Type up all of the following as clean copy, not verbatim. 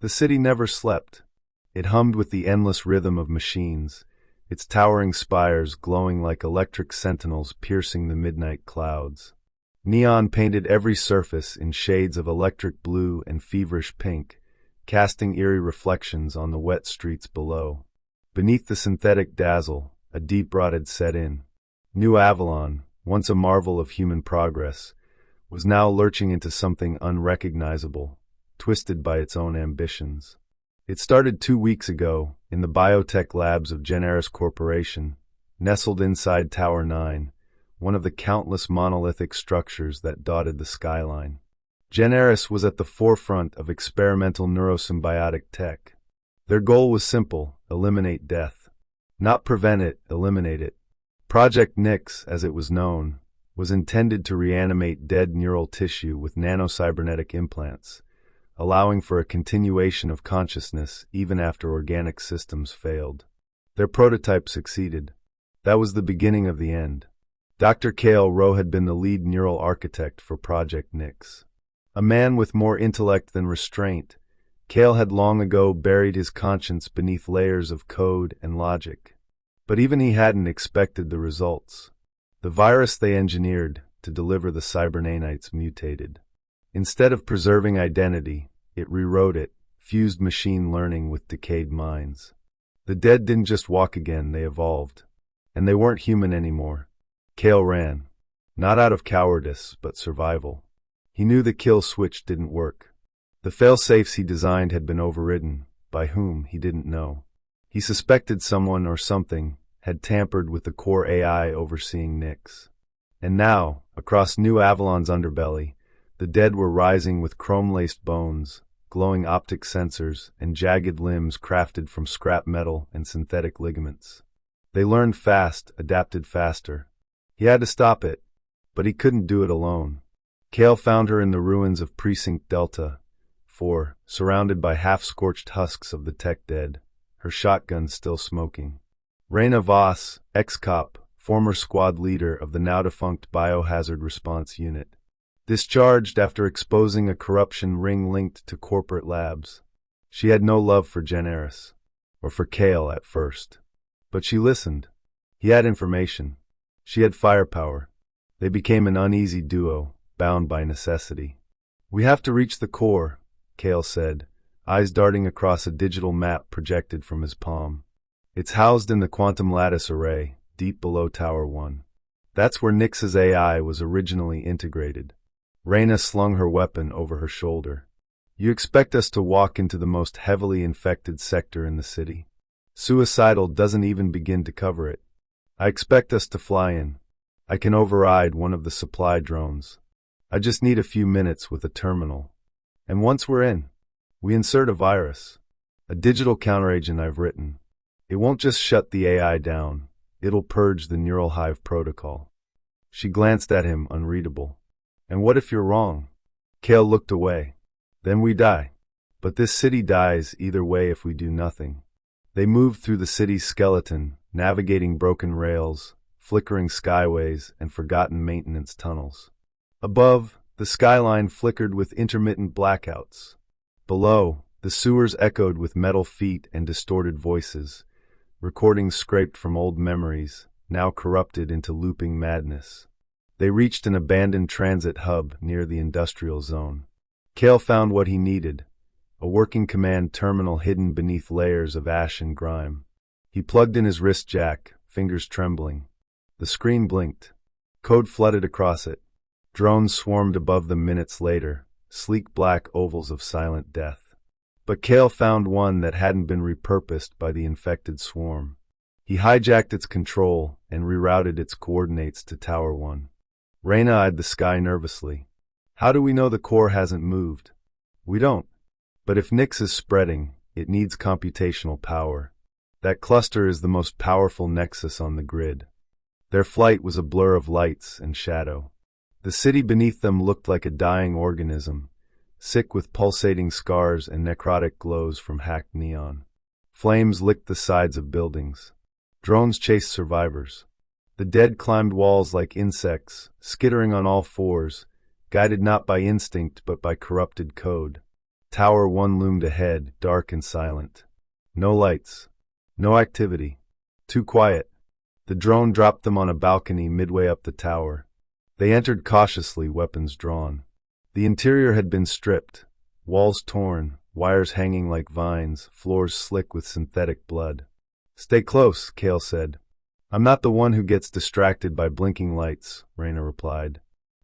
The city never slept. It hummed with the endless rhythm of machines, its towering spires glowing like electric sentinels piercing the midnight clouds. Neon painted every surface in shades of electric blue and feverish pink, casting eerie reflections on the wet streets below. Beneath the synthetic dazzle, a deep rot had set in. New Avalon, once a marvel of human progress, was now lurching into something unrecognizable, twisted by its own ambitions. It started 2 weeks ago, in the biotech labs of Generis Corporation, nestled inside Tower 9, one of the countless monolithic structures that dotted the skyline. Generis was at the forefront of experimental neurosymbiotic tech. Their goal was simple: eliminate death. Not prevent it, eliminate it. Project Nyx, as it was known, was intended to reanimate dead neural tissue with nano-cybernetic implants, allowing for a continuation of consciousness even after organic systems failed. Their prototype succeeded. That was the beginning of the end. Dr. Cale Rowe had been the lead neural architect for Project Nyx. A man with more intellect than restraint, Cale had long ago buried his conscience beneath layers of code and logic. But even he hadn't expected the results. The virus they engineered to deliver the cybernanites mutated. Instead of preserving identity, it rewrote it, fused machine learning with decayed minds. The dead didn't just walk again, they evolved. And they weren't human anymore. Cale ran. Not out of cowardice, but survival. He knew the kill switch didn't work. The fail-safes he designed had been overridden, by whom he didn't know. He suspected someone or something had tampered with the core AI overseeing Nyx. And now, across New Avalon's underbelly, the dead were rising with chrome-laced bones, glowing optic sensors, and jagged limbs crafted from scrap metal and synthetic ligaments. They learned fast, adapted faster. He had to stop it, but he couldn't do it alone. Cale found her in the ruins of Precinct Delta 4, surrounded by half-scorched husks of the tech dead, her shotgun still smoking. Raina Voss, ex-cop, former squad leader of the now-defunct Biohazard Response Unit, discharged after exposing a corruption ring linked to corporate labs. She had no love for Generis, or for Cale at first. But she listened. He had information. She had firepower. They became an uneasy duo, bound by necessity. "We have to reach the core," Cale said, eyes darting across a digital map projected from his palm. "It's housed in the quantum lattice array, deep below Tower 1. That's where Nyx's AI was originally integrated." Raina slung her weapon over her shoulder. "You expect us to walk into the most heavily infected sector in the city? Suicidal doesn't even begin to cover it. I expect us to fly in. I can override one of the supply drones. I just need a few minutes with a terminal. And once we're in, we insert a virus. A digital counteragent I've written. It won't just shut the AI down. It'll purge the neural hive protocol." She glanced at him, unreadable. "And what if you're wrong?" Cale looked away. "Then we die. But this city dies either way if we do nothing." They moved through the city's skeleton, navigating broken rails, flickering skyways, and forgotten maintenance tunnels. Above, the skyline flickered with intermittent blackouts. Below, the sewers echoed with metal feet and distorted voices, recordings scraped from old memories, now corrupted into looping madness. They reached an abandoned transit hub near the industrial zone. Cale found what he needed, a working command terminal hidden beneath layers of ash and grime. He plugged in his wrist jack, fingers trembling. The screen blinked. Code flooded across it. Drones swarmed above them minutes later, sleek black ovals of silent death. But Cale found one that hadn't been repurposed by the infected swarm. He hijacked its control and rerouted its coordinates to Tower 1. Raina eyed the sky nervously. "How do we know the core hasn't moved?" "We don't. But if Nyx is spreading, it needs computational power. That cluster is the most powerful nexus on the grid." Their flight was a blur of lights and shadow. The city beneath them looked like a dying organism, sick with pulsating scars and necrotic glows from hacked neon. Flames licked the sides of buildings. Drones chased survivors. The dead climbed walls like insects, skittering on all fours, guided not by instinct but by corrupted code. Tower 1 loomed ahead, dark and silent. No lights. No activity. Too quiet. The drone dropped them on a balcony midway up the tower. They entered cautiously, weapons drawn. The interior had been stripped. Walls torn, wires hanging like vines, floors slick with synthetic blood. "Stay close," Kale said. "I'm not the one who gets distracted by blinking lights," Raina replied.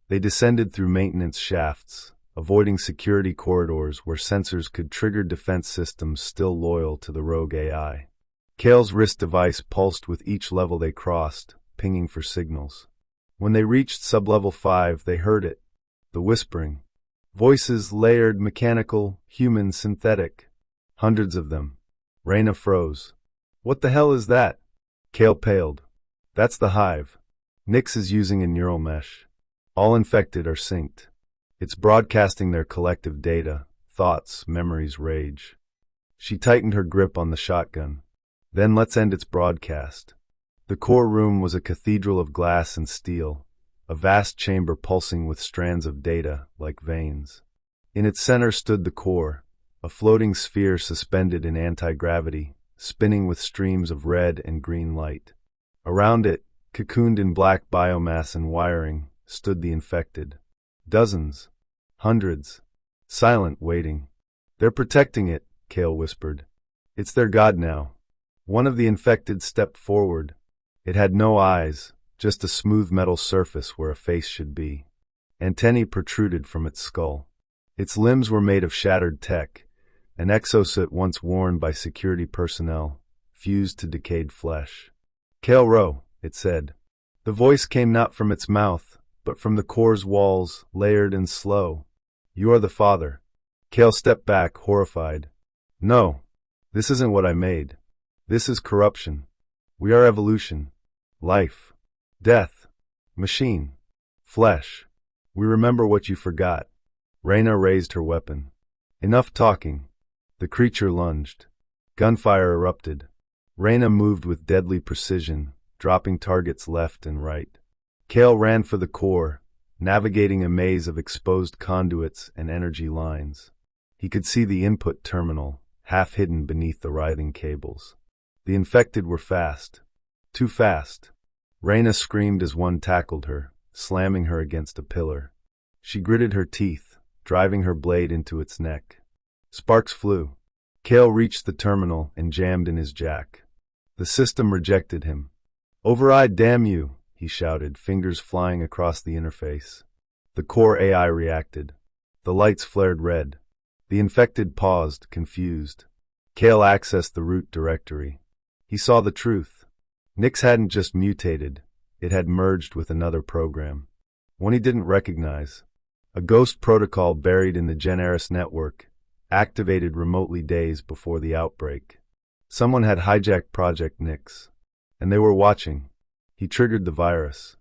They descended through maintenance shafts, avoiding security corridors where sensors could trigger defense systems still loyal to the rogue AI. Kale's wrist device pulsed with each level they crossed, pinging for signals. When they reached sublevel 5, they heard it. The whispering. Voices layered, mechanical, human, synthetic. Hundreds of them. Raina froze. "What the hell is that?" Kale paled. "That's the hive. Nyx is using a neural mesh. All infected are synced. It's broadcasting their collective data, thoughts, memories, rage." She tightened her grip on the shotgun. "Then let's end its broadcast." The core room was a cathedral of glass and steel, a vast chamber pulsing with strands of data, like veins. In its center stood the core, a floating sphere suspended in anti-gravity, spinning with streams of red and green light. Around it, cocooned in black biomass and wiring, stood the infected. Dozens. Hundreds. Silent, waiting. "They're protecting it," Kale whispered. "It's their god now." One of the infected stepped forward. It had no eyes, just a smooth metal surface where a face should be. Antennae protruded from its skull. Its limbs were made of shattered tech, an exosuit once worn by security personnel, fused to decayed flesh. "Kale Rowe," it said. The voice came not from its mouth, but from the core's walls, layered and slow. "You are the father." Kale stepped back, horrified. "No, this isn't what I made. This is corruption. We are evolution. Life. Death. Machine. Flesh. We remember what you forgot." Raina raised her weapon. "Enough talking." The creature lunged. Gunfire erupted. Raina moved with deadly precision, dropping targets left and right. Kale ran for the core, navigating a maze of exposed conduits and energy lines. He could see the input terminal, half hidden beneath the writhing cables. The infected were fast. Too fast. Raina screamed as one tackled her, slamming her against a pillar. She gritted her teeth, driving her blade into its neck. Sparks flew. Kale reached the terminal and jammed in his jack. The system rejected him. "Override, damn you!" he shouted, fingers flying across the interface. The core AI reacted. The lights flared red. The infected paused, confused. Kale accessed the root directory. He saw the truth. Nyx hadn't just mutated, it had merged with another program. One he didn't recognize. A ghost protocol buried in the Generis network, activated remotely days before the outbreak. Someone had hijacked Project Nyx, and they were watching. He triggered the virus.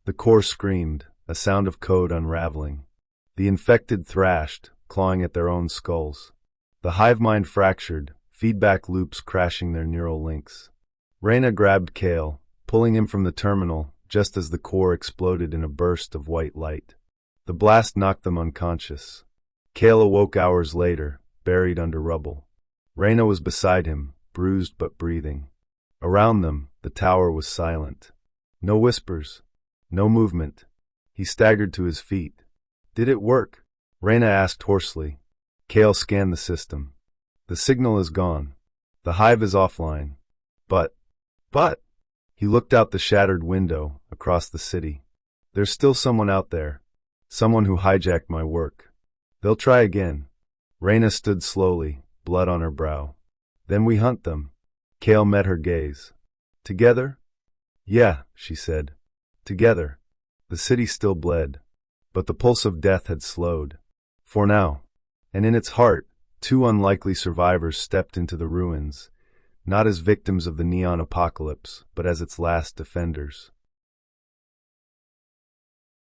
The core screamed, a sound of code unraveling. The infected thrashed, clawing at their own skulls. The hive mind fractured, feedback loops crashing their neural links. Raina grabbed Kale, pulling him from the terminal, just as the core exploded in a burst of white light. The blast knocked them unconscious. Kale awoke hours later, buried under rubble. Raina was beside him, bruised but breathing. Around them, the tower was silent. No whispers. No movement. He staggered to his feet. "Did it work?" Raina asked hoarsely. Kale scanned the system. "The signal is gone. The hive is offline. But... He looked out the shattered window, across the city. "There's still someone out there. Someone who hijacked my work. They'll try again." Raina stood slowly, blood on her brow. "Then we hunt them." Kale met her gaze. "Together?" "Yeah," she said. "Together." The city still bled, but the pulse of death had slowed. For now. And in its heart, two unlikely survivors stepped into the ruins, not as victims of the neon apocalypse, but as its last defenders.